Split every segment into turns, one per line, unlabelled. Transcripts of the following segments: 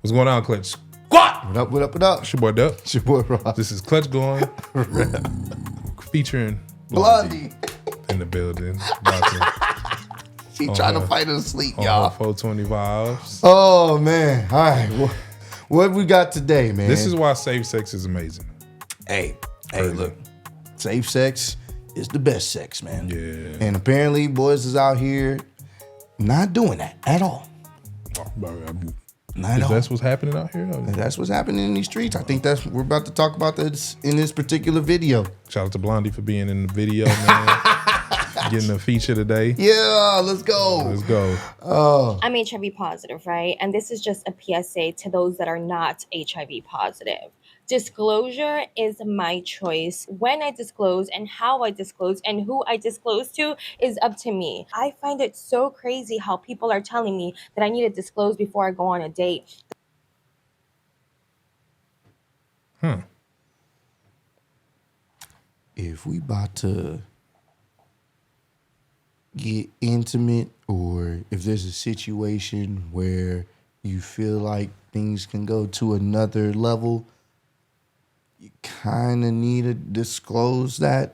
What's going on, Clutch?
What up, what up, what up?
It's your boy Dup.
It's your boy Ross.
This is Clutch Going, featuring
Blondie.
in the building. About
He trying to fight us asleep,
to,
y'all.
420 vibes.
Oh, man. All right. What we got today, man?
This is why safe sex is amazing.
Hey,
Crazy.
look. Safe sex is the best sex, man.
Yeah.
And apparently, boys is out here not doing that at all. Not at all.
That's what's happening out here?
And that's what's happening in these streets. I think we're about to talk about this in this particular video.
Shout out to Blondie for being in the video, man. Getting a feature today.
Yeah, let's go.
Let's go.
Oh,
I'm HIV positive, right? And this is just a PSA to those that are not HIV positive. Disclosure is my choice. When I disclose and how I disclose and who I disclose to is up to me. I find it so crazy how people are telling me that I need to disclose before I go on a date.
if we about to get intimate, or if there's a situation where you feel like things can go to another level, you kind of need to disclose that,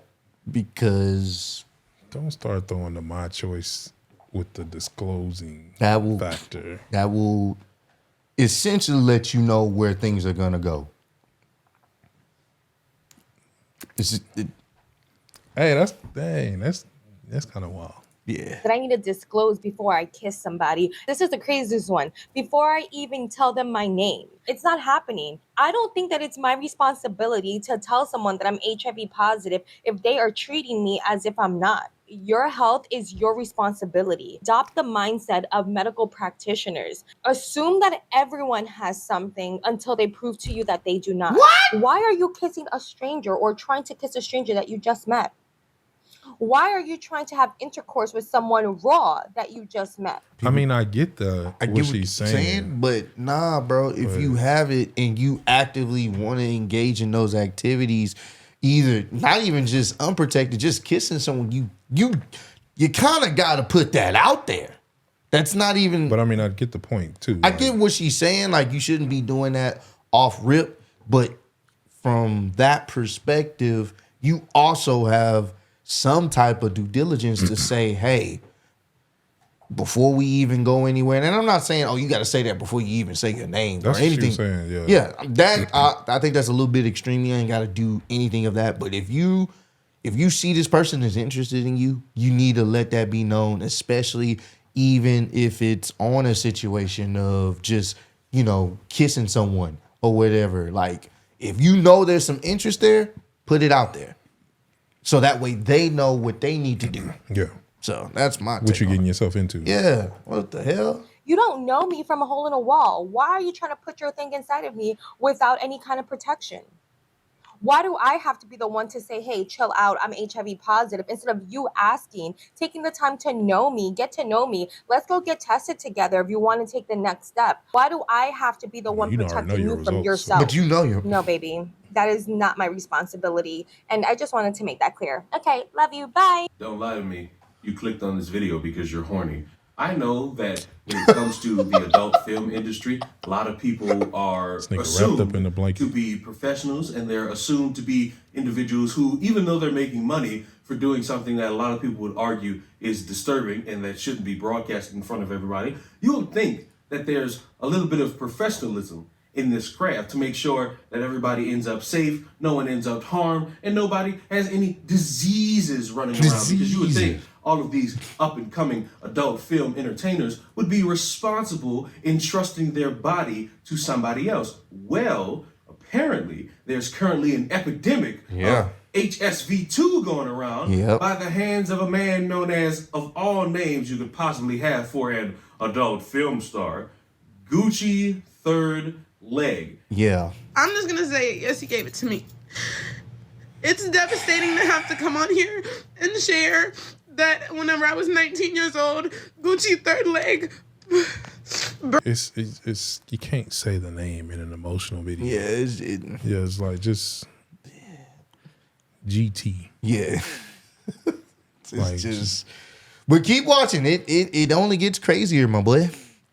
because
Don't start throwing the my choice with the disclosing
that will
factor.
essentially let you know where things are gonna go.
Hey, that's kind of wild.
Yeah.
That I need to disclose before I kiss somebody. This is the craziest one. Before I even tell them my name. It's not happening. I don't think that it's my responsibility to tell someone that I'm HIV positive if they are treating me as if I'm not. Your health is your responsibility. Adopt the mindset of medical practitioners. Assume that everyone has something until they prove to you that they do not.
What?
Why are you kissing a stranger or trying to kiss a stranger that you just met? Why are you trying to have intercourse with someone raw that you just met?
I mean, I get
I
what
get
she's saying.
but nah, bro. If you have it and you actively want to engage in those activities, either not even just unprotected, just kissing someone, you kind of got to put that out there. That's not even.
But I mean, I get the point too.
I get what she's saying. Like, you shouldn't be doing that off rip, but from that perspective, you also have some type of due diligence to say, hey, before we even go anywhere, and I'm not saying, oh, you got to say that before you even say your name
That's
or
what she
anything.
was saying, yeah.
Yeah, that I think that's a little bit extreme. You ain't got to do anything of that. But if you see this person is interested in you, you need to let that be known, especially even if it's on a situation of just, kissing someone or whatever. Like, if you know there's some interest there, put it out there. So that way they know what they need to do.
Yeah.
So that's my
What
take
you
on
getting
it.
yourself into?
Yeah. What the hell?
You don't know me from a hole in a wall. Why are you trying to put your thing inside of me without any kind of protection? Why do I have to be the one to say, hey, chill out, I'm HIV positive, instead of you asking, taking the time to know me, get to know me. Let's go get tested together if you want to take the next step. Why do I have to be the one
you already know
protecting
your
you from
results.
yourself?
But you know you're.
No, baby. That is not my responsibility. And I just wanted to make that clear. Okay, love you. Bye.
Don't lie to me. You clicked on this video because you're horny. I know that when it comes to the adult film industry, a lot of people are
nigga wrapped
assumed
up in a blanket.
to be professionals, and they're assumed to be individuals who, even though they're making money for doing something that a lot of people would argue is disturbing and that shouldn't be broadcast in front of everybody, you would think that there's a little bit of professionalism in this craft to make sure that everybody ends up safe, no one ends up harmed, and nobody has any diseases running around. Because you would think all of these up-and-coming adult film entertainers would be responsible in trusting their body to somebody else. Well, apparently, there's currently an epidemic of HSV2 going around by the hands of a man known as, of all names you could possibly have for an adult film star, Gucci Third Leg.
Yeah.
I'm just gonna say, yes, he gave it to me. It's devastating to have to come on here and share that whenever I was 19 years old, Gucci Third Leg.
It's you can't say the name in an emotional video.
Yeah.
It's like just GT.
Yeah. It's
Like,
just. But keep watching. It only gets crazier, my boy.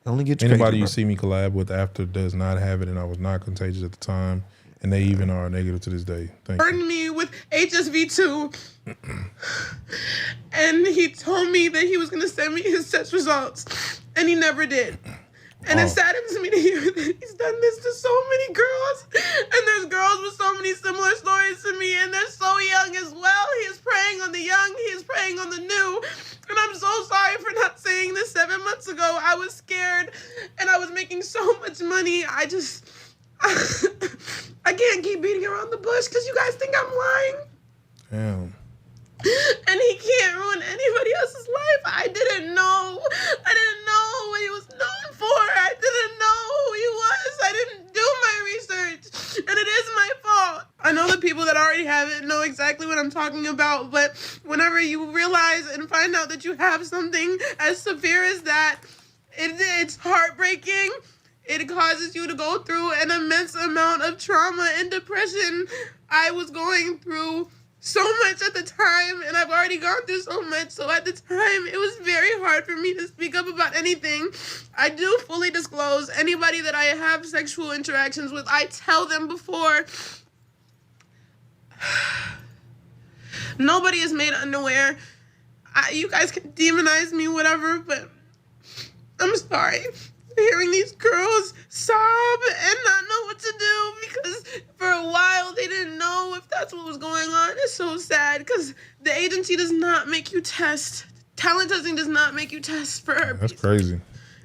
Only gets
Anybody
crazy,
you
bro.
see me collab with after does not have it, and I was not contagious at the time, and they even are negative to this day. Thank you.
Burdened me with HSV2. And he told me that he was going to send me his test results. And he never did. And it saddens me to hear that he's done this to so many girls. And there's girls with so many similar stories to me. And they're so young as well. He is preying on the young. He is preying on the new. And I'm so sorry for not saying this 7 months ago. I was scared. And I was making so much money. I can't keep beating around the bush because you guys think I'm lying.
Damn.
And he can't ruin anybody else's life. I didn't know what he was known for. I didn't know who he was. I didn't do my research. And it is my fault. I know the people that already have it know exactly what I'm talking about, but whenever you realize and find out that you have something as severe as that, it's heartbreaking. It causes you to go through an immense amount of trauma and depression. I was going through so much at the time, and I've already gone through so much, so at the time, it was very hard for me to speak up about anything. I do fully disclose anybody that I have sexual interactions with. I tell them before. Nobody is made unaware. You guys can demonize me, whatever, but I'm sorry. Hearing these girls sob and not know what to do because for a while they didn't know if that's what was going on. It's so sad because the agency does not make you test. Talent testing does not make you test for herpes.
That's crazy.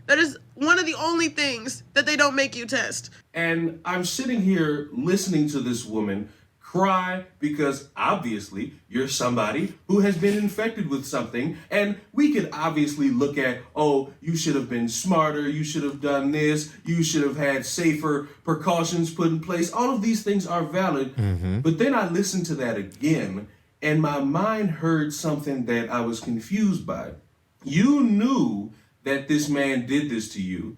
That is one of the only things that they don't make you test.
And I'm sitting here listening to this woman cry because obviously you're somebody who has been infected with something, and we could obviously look at, oh, you should have been smarter, you should have done this, you should have had safer precautions put in place. All of these things are valid, but then I listened to that again and my mind heard something that I was confused by. You knew that this man did this to you,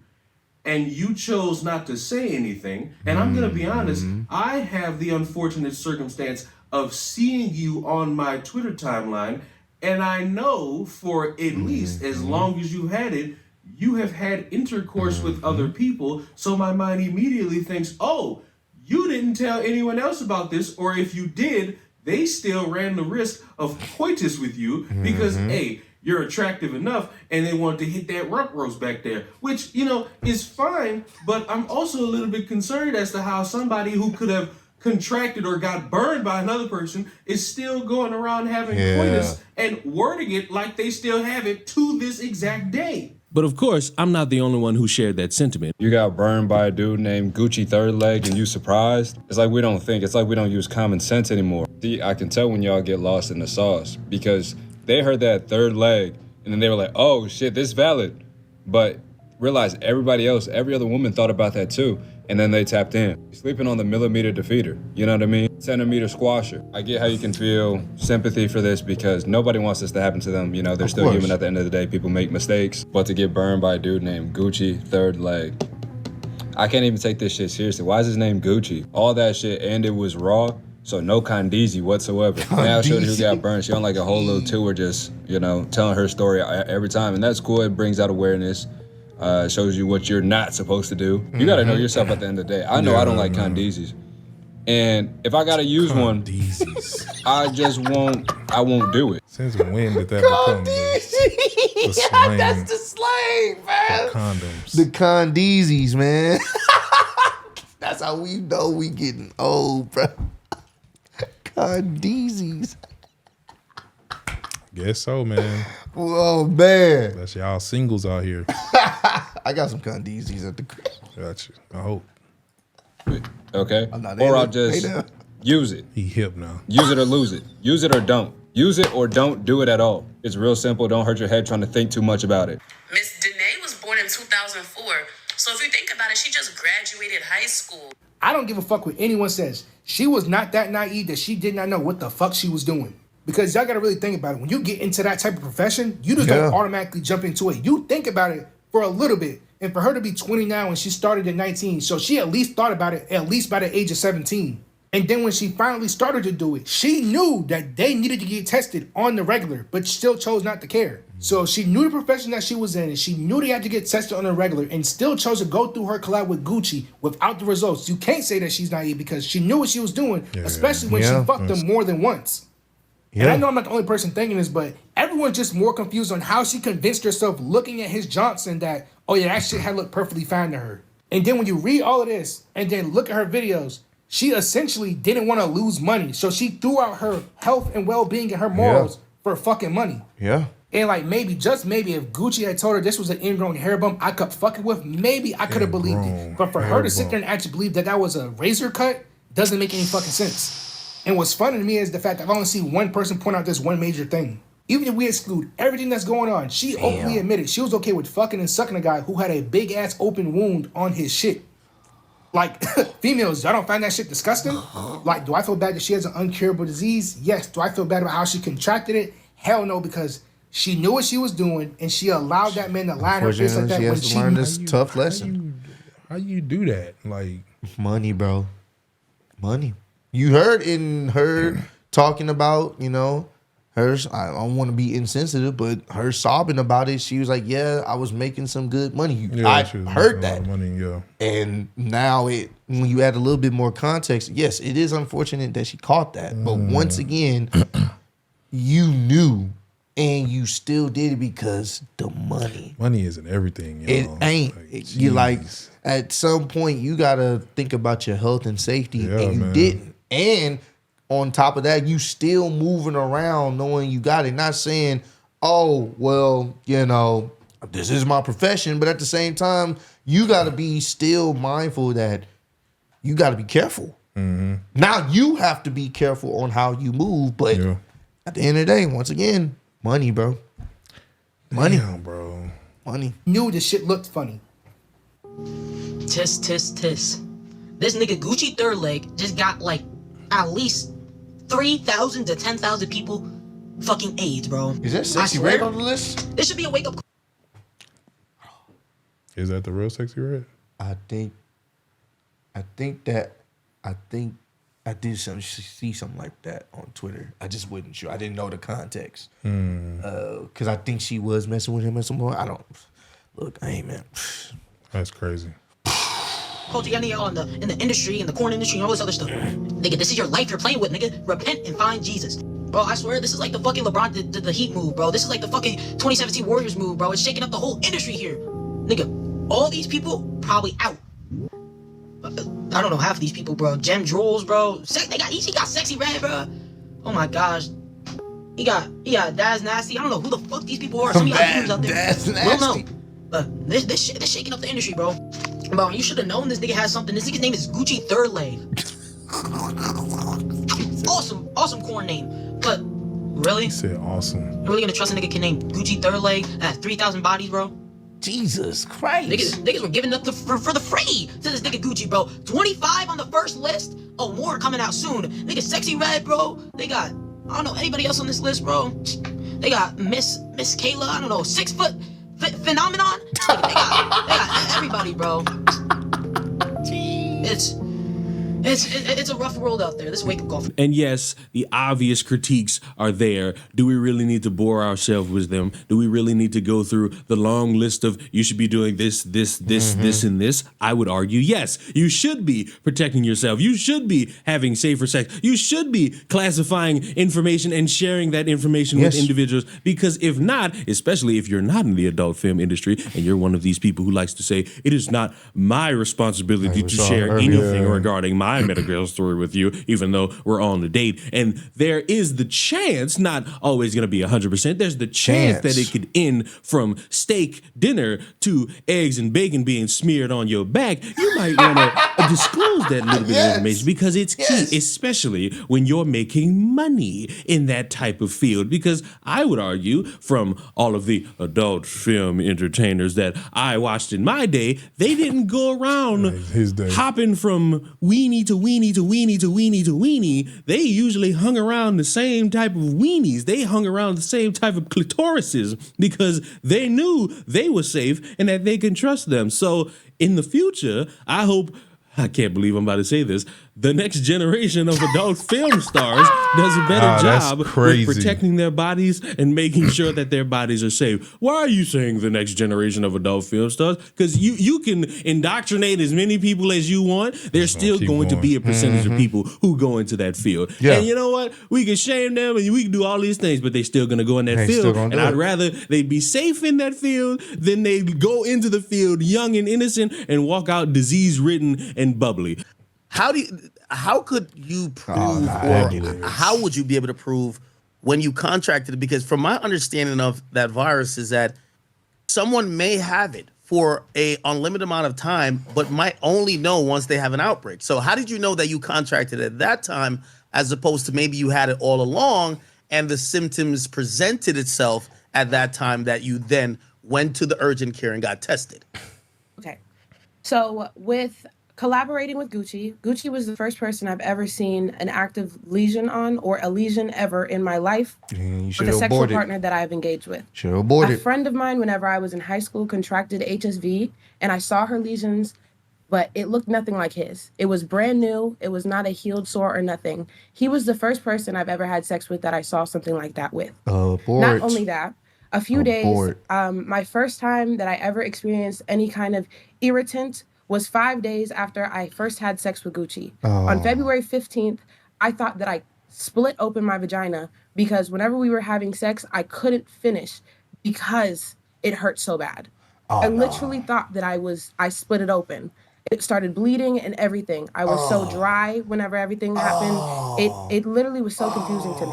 and you chose not to say anything. And I'm going to be honest, I have the unfortunate circumstance of seeing you on my Twitter timeline, and I know for at least as long as you had it, you have had intercourse with other people. So my mind immediately thinks, oh, you didn't tell anyone else about this, or if you did, they still ran the risk of coitus with you because, hey, you're attractive enough, and they wanted to hit that rump roast back there, which, you know, is fine, but I'm also a little bit concerned as to how somebody who could have contracted or got burned by another person is still going around having coitus and wording it like they still have it to this exact day.
But of course, I'm not the only one who shared that sentiment.
You got burned by a dude named Gucci Third Leg and you surprised? It's like we don't think. It's like we don't use common sense anymore. See, I can tell when y'all get lost in the sauce because they heard that third leg and then they were like, oh shit, this is valid. But realize everybody else, every other woman thought about that too. And then they tapped in. Sleeping on the millimeter defeater, you know what I mean? Centimeter squasher. I get how you can feel sympathy for this because nobody wants this to happen to them. You know, they're still human at the end of the day. People make mistakes. But to get burned by a dude named Gucci Third Leg, I can't even take this shit seriously. Why is his name Gucci? All that shit, and it was raw. So no Condeezy whatsoever. Now shorty who got burned, she on like a whole little tour just, you know, telling her story every time. And that's cool, it brings out awareness. Shows you what you're not supposed to do. You gotta know yourself at the end of the day. I know I don't like Condeezys. And if I gotta use one, I won't do it.
Since when did that become the slang?
That's the slang, man.
Condoms.
The Condeezys, man. That's how we know we getting old, bro. Condeezys.
Guess so, man.
Oh, man.
That's y'all singles out here.
I got some Condeezys at the crib.
Got you. I hope.
Okay?
I'm not
Or
in
I'll
it.
just
Hey, now.
use it.
He hip now.
Use it or lose it. Use it or don't. Use it or don't do it at all. It's real simple. Don't hurt your head trying to think too much about it.
Miss Danae was born in 2004. So if you think about it, she just graduated high school.
I don't give a fuck what anyone says. She was not that naive that she did not know what the fuck she was doing. Because y'all gotta really think about it. When you get into that type of profession, you just don't automatically jump into it. You think about it for a little bit. And for her to be 20 now and she started at 19, so she at least thought about it at least by the age of 17. And then when she finally started to do it, she knew that they needed to get tested on the regular, but still chose not to care. So she knew the profession that she was in, and she knew they had to get tested on the regular, and still chose to go through her collab with Gucci without the results. You can't say that she's naive because she knew what she was doing, especially when she fucked them more than once. And I know I'm not the only person thinking this, but everyone's just more confused on how she convinced herself looking at his Johnson that, oh yeah, that shit had looked perfectly fine to her. And then when you read all of this and then look at her videos, she essentially didn't want to lose money. So she threw out her health and well-being and her morals for fucking money.
Yeah.
And like maybe, just maybe, if Gucci had told her this was an ingrown hair bump I could fuck it with, maybe I could have believed it. But for her to sit there and actually believe that that was a razor cut doesn't make any fucking sense. And what's funny to me is the fact that I've only seen one person point out this one major thing. Even if we exclude everything that's going on, she openly admitted she was okay with fucking and sucking a guy who had a big ass open wound on his shit. Like, females, y'all don't find that shit disgusting? Like, do I feel bad that she has an uncurable disease? Yes. Do I feel bad about how she contracted it? Hell no, because she knew what she was doing and she allowed that man to lie in her face like that when she
learned this tough lesson.
How you do that? Like,
money, bro. Money. You heard in her talking about, you know, hers. I don't want to be insensitive, but her sobbing about it. She was like, "Yeah, I was making some good money." I heard that.
Money,
and now when you add a little bit more context, yes, it is unfortunate that she caught that. But once again, you knew, and you still did it because the money.
Money isn't everything.
It ain't. You like at some point you gotta think about your health and safety, and you didn't. And on top of that, you still moving around knowing you got it. Not saying, oh, well, you know, this is my profession. But at the same time, you got to be still mindful that you got to be careful. Now you have to be careful on how you move. But at the end of the day, once again, money, bro. Money.
Damn, bro.
Money.
Knew the shit looked funny.
Tis. This nigga Gucci Third Leg just got like at least 3,000 to 10,000 people fucking AIDS, bro.
Is that Sexy Red on the list?
This should be a wake up.
Is that the real Sexy Red?
I think I did see something like that on Twitter. I just wasn't sure. I didn't know the context. Because I think she was messing with him at some point. I don't. Look, I ain't, man.
That's crazy.
Culture, in the industry, in the corn industry, and all this other stuff. Nigga, this is your life you're playing with, nigga. Repent and find Jesus. Bro, I swear, this is like the fucking LeBron, the Heat move, bro. This is like the fucking 2017 Warriors move, bro. It's shaking up the whole industry here. Nigga, all these people probably out. I don't know half of these people, bro. Gem Jewels, bro. He got Sexy Red, bro. Oh my gosh. He got Daz Nasty. I don't know who the fuck these people are. Some of y'all YouTubers out there. Daz Nasty. We don't know. But this shit is shaking up the industry, bro. Bro, you should have known this nigga has something. This nigga's name is Gucci Third Leg. Awesome corn name. But really?
He said awesome.
You're really gonna trust a nigga can name Gucci Third Leg that has 3,000 bodies, bro?
Jesus Christ.
Niggas were giving up for the free to this nigga Gucci, bro. 25 on the first list. Oh, more coming out soon. Nigga Sexy Red, bro. They got, I don't know anybody else on this list, bro. They got Miss Kayla, I don't know, 6 foot phenomenon. They got everybody, bro. It's a rough world out there. This wake up call.
And yes, the obvious critiques are there. Do we really need to bore ourselves with them? Do we really need to go through the long list of you should be doing this, and this? I would argue yes. You should be protecting yourself. You should be having safer sex. You should be classifying information and sharing that information with individuals. Because if not, especially if you're not in the adult film industry and you're one of these people who likes to say it is not my responsibility to share anything regarding my medical story with you, even though we're on the date. And there is the chance, not always going to be 100%, there's the chance that it could end from steak dinner to eggs and bacon being smeared on your back. You might want to disclose that little bit of information because it's key, especially when you're making money in that type of field. Because I would argue from all of the adult film entertainers that I watched in my day, they didn't go around hopping from weenie to weenie to weenie to weenie to weenie. They usually hung around the same type of weenies. They hung around the same type of clitorises because they knew they were safe and that they can trust them. So in the future, I hope, I can't believe I'm about to say this, the next generation of adult film stars does a better
that's
job
crazy.
with protecting their bodies and making sure that their bodies are safe. Why are you saying the next generation of adult film stars? Because you can indoctrinate as many people as you want. There's still
keep
going to
going.
be a percentage of people who go into that field.
Yeah.
And you know what? We can shame them and we can do all these things, but they're still going to go in that
They still
field.
gonna
And
do
I'd
it.
rather they be safe in that field than they go into the field young and innocent and walk out disease-ridden and bubbly.
How could you prove,
Oh,
or how would you be able to prove when you contracted it? Because from my understanding of that virus is that someone may have it for a unlimited amount of time, but might only know once they have an outbreak. So how did you know that you contracted at that time, as opposed to maybe you had it all along and the symptoms presented itself at that time that you then went to the urgent care and got tested?
Okay. So with collaborating with Gucci was the first person I've ever seen an active lesion on, or a lesion ever in my life,
You should
with a
have
sexual
aborted.
partner that I've engaged with.
Should have
A
aborted.
friend of mine, whenever I was in high school, contracted HSV, and I saw her lesions, but it looked nothing like his. It was brand new. It was not a healed sore or nothing. He was the first person I've ever had sex with that I saw something like that with.
Abort.
Not only that, a few
Abort.
days, my first time that I ever experienced any kind of irritant was 5 days after I first had sex with Gucci. On February 15th, I thought that I split open my vagina because whenever we were having sex, I couldn't finish because it hurt so bad. I literally thought that I split it open. It started bleeding and everything. I was so dry whenever everything happened. It literally was so confusing to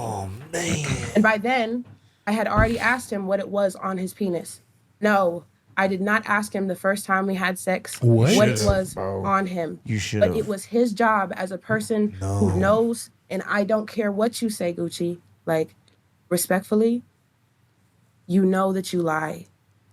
me. And by then, I had already asked him what it was on his penis. No, I did not ask him the first time we had sex what it was on him.
You should
But
have.
it was his job as a person who knows, and I don't care what you say, Gucci. Like, respectfully, you know that you lie.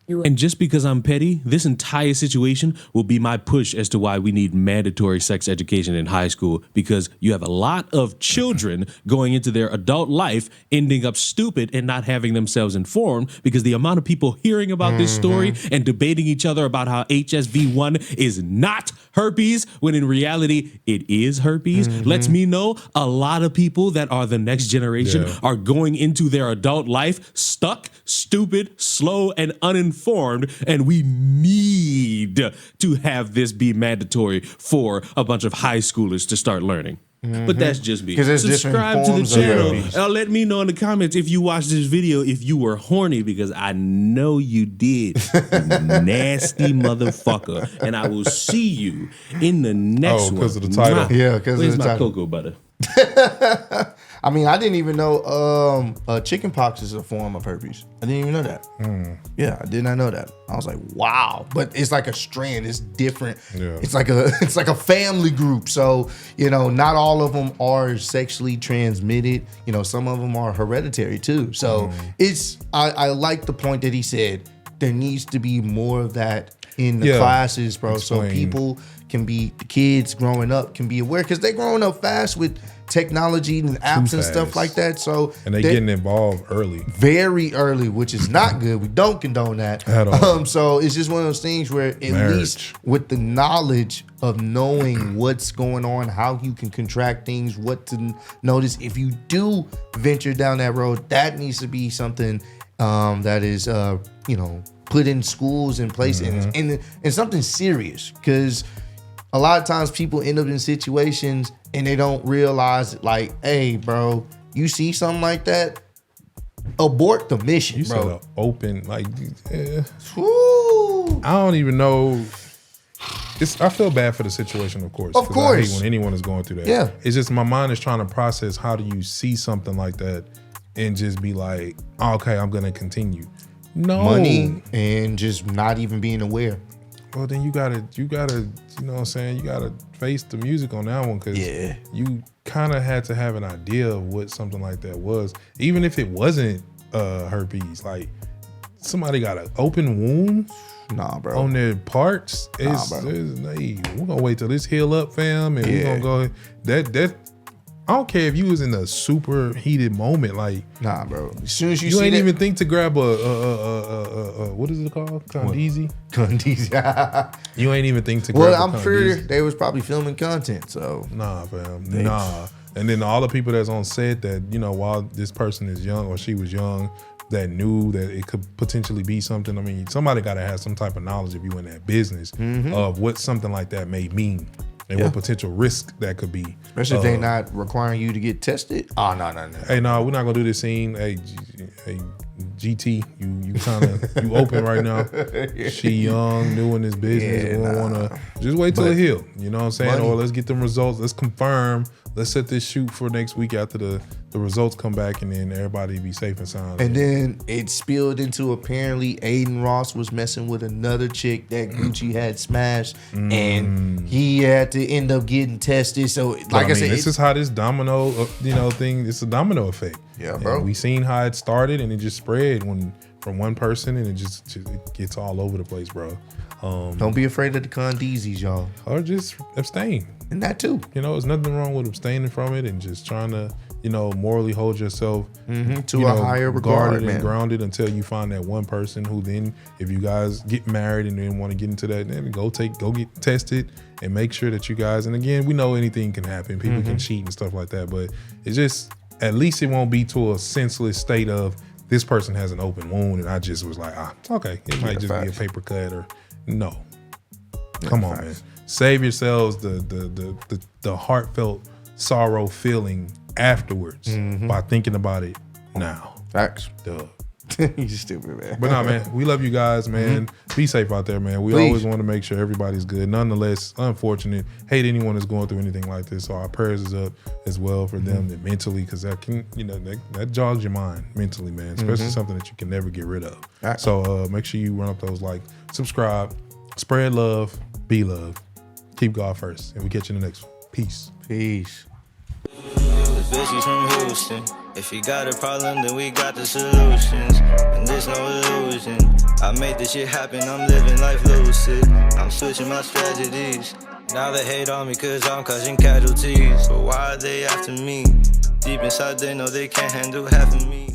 And just because I'm petty, this entire situation will be my push as to why we need mandatory sex education in high school, because you have a lot of children going into their adult life ending up stupid and not having themselves informed, because the amount of people hearing about this story and debating each other about how HSV1 is not herpes when in reality it is herpes lets me know a lot of people that are the next generation are going into their adult life stuck, stupid, slow, and uninformed, and we need to have this be mandatory for a bunch of high schoolers to start learning. But that's just me.
'Cause there's different
Subscribe to the
forms of
channel.
herpes.
Let me know in the comments if you watched this video if you were horny, because I know you did, you nasty motherfucker. And I will see you in the next one.
because of the title.
Mwah.
Yeah, 'cause of
Where's
the
my
title.
cocoa butter?
I mean, I didn't even know chicken pox is a form of herpes. I didn't even know that. Yeah, I did not know that. I was like, wow. But it's like a strand. It's different.
Yeah.
It's like a family group. So, not all of them are sexually transmitted. Some of them are hereditary too. So I like the point that he said. There needs to be more of that in the classes, bro. So
Explain.
people the kids growing up can be aware, because they're growing up fast with technology and apps and stuff
fast.
like that. So
And they getting involved early.
very early, which is not good. We don't condone that
At all.
So it's just one of those things where at least with the knowledge of knowing what's going on, how you can contract things, what to notice if you do venture down that road, that needs to be something that is put in schools and place and something serious, because a lot of times people end up in situations and they don't realize, like, hey, bro, you see something like that, abort the mission,
You said
bro.
an open, like,
Woo.
I don't even know. I feel bad for the situation, of course.
Of
'cause
course.
I hate when anyone is going through that.
Yeah.
It's just my mind is trying to process, how do you see something like that and just be like, oh, okay, I'm going to continue. No.
Money and just not even being aware.
Well, then you gotta, you know what I'm saying? You gotta face the music on that one, because you kind of had to have an idea of what something like that was. Even if it wasn't herpes, like somebody got an open wound on their parts. We're gonna wait till this heal up, fam, and we're gonna go. I don't care if you was in a super heated moment, like
nah, bro. As soon as you
ain't
that,
even think to grab a what is it called? Condeezy?
Condeezy.
You ain't even think to grab
Well,
a
I'm sure
Condeezy.
they was probably filming content, so
Nah, fam. Nah. And then all the people that's on set that, you know, while this person is young or she was young, that knew that it could potentially be something. I mean, somebody got to have some type of knowledge if you in that business of what something like that may mean and what potential risk that could be.
especially if they not requiring you to get tested. Oh no.
Hey, no, we're not gonna do this scene. Hey, GT, you kind of you open right now. She young, new in this business. We don't want to just wait till it heal. You know what I'm saying?
Money.
Or let's get them results. Let's confirm. Let's set this shoot for next week after the results come back, and then everybody be safe and sound.
And then it spilled into apparently Aiden Ross was messing with another chick that Gucci had smashed, and he had to end up getting tested. So, like I said,
this is how this domino, thing. It's a domino effect.
Yeah, bro.
And we seen how it started, and it just spread from one person, and it gets all over the place, bro.
Don't be afraid of the Condeezys, y'all.
Or just abstain.
And that too.
You know, there's nothing wrong with abstaining from it and just trying to, morally hold yourself
to a higher regard,
guarded
man.
and grounded until you find that one person who then, if you guys get married and then want to get into that, then go get tested and make sure that you guys, and again, we know anything can happen. People can cheat and stuff like that, but it's just, at least it won't be to a senseless state of this person has an open wound and I just was like, okay, it might just be a paper cut or no. Come on, man. Save yourselves the heartfelt sorrow feeling afterwards by thinking about it now.
Facts.
Duh.
You stupid, man.
But nah, man, we love you guys, man. Be safe out there, man. We always want to make sure everybody's good. Nonetheless, unfortunate. Hate anyone that's going through anything like this. So our prayers is up as well for them mentally, because that can, that jogs your mind mentally, man. Especially something that you can never get rid of.
Right.
So make sure you run up those subscribe, spread love, be love. Keep God first, and we catch you in the next one. Peace.
Peace.
The bitches from Houston. If you got a problem, then we got the solutions. And there's no illusion. I made this shit happen, I'm living life lucid. I'm switching my strategies. Now they hate on me cause I'm causing casualties. But why are they after me? Deep inside they know they can't handle half of me.